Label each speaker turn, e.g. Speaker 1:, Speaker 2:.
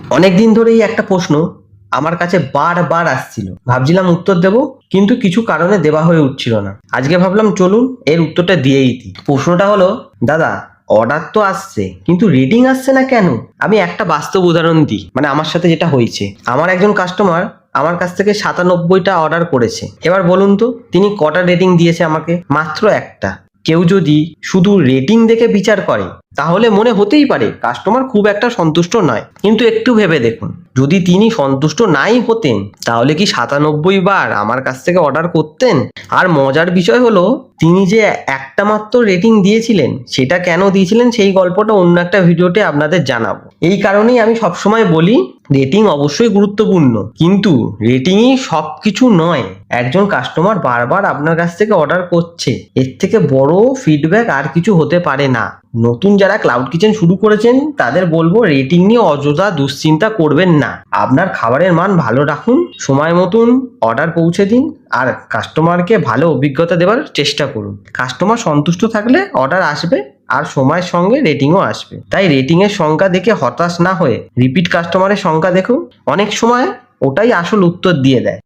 Speaker 1: অনেকদিন ধরেই একটা প্রশ্ন আমার কাছে বারবার আসছিল, ভাবছিলাম উত্তর দেব, কিন্তু কিছু কারণে দেওয়া হয়ে উঠছিল না। আজকে ভাবলাম চলুন এর উত্তরটা দিয়েই দিই। প্রশ্নটা হলো, দাদা অর্ডার তো আসছে কিন্তু রেটিং আসছে না কেন? আমি একটা বাস্তব উদাহরণ দিই, মানে আমার সাথে যেটা হয়েছে। আমার একজন কাস্টমার আমার কাছ থেকে 97টা অর্ডার করেছে। এবার বলুন তো তিনি কটা রেটিং দিয়েছে আমাকে? মাত্র একটা। কেউ যদি শুধু রেটিং দেখে বিচার করে তাহলে মনে হতেই পারে কাস্টমার খুব একটা সন্তুষ্ট নয়, কিন্তু একটু ভেবে দেখুন, যদি তিনি সন্তুষ্ট নাই হতেন তাহলে কি 97 বার আমার কাছ থেকে অর্ডার করতেন? আর মজার বিষয় হলো, তিনি যে একটা মাত্র রেটিং দিয়েছিলেন সেটা কেন দিয়েছিলেন সেই গল্পটা অন্য একটা ভিডিওতে আপনাদের জানাবো। এই কারণেই আমি সবসময় বলি, রেটিং অবশ্যই গুরুত্বপূর্ণ, কিন্তু রেটিংই সবকিছু নয়। একজন কাস্টমার বারবার আপনার কাছ থেকে অর্ডার করছে, এর থেকে বড় ফিডব্যাক আর কিছু হতে পারে না। নতুন যারা ক্লাউড কিচেন শুরু করেছেন তাদের বলবো, রেটিং নিয়ে অযথা দুশ্চিন্তা করবেন না। আপনার খাবারের মান ভালো রাখুন, সময় মতন অর্ডার পৌঁছে দিন, আর কাস্টমারকে ভালো অভিজ্ঞতা দেওয়ার চেষ্টা করুন। কাস্টমার সন্তুষ্ট থাকলে অর্ডার আসবে, আর সময়ের সঙ্গে রেটিংও আসবে। তাই রেটিং এর সংখ্যা দেখে হতাশ না হয়ে রিপিট কাস্টমারের সংখ্যা দেখুন, অনেক সময় ওটাই আসল উত্তর দিয়ে দেয়।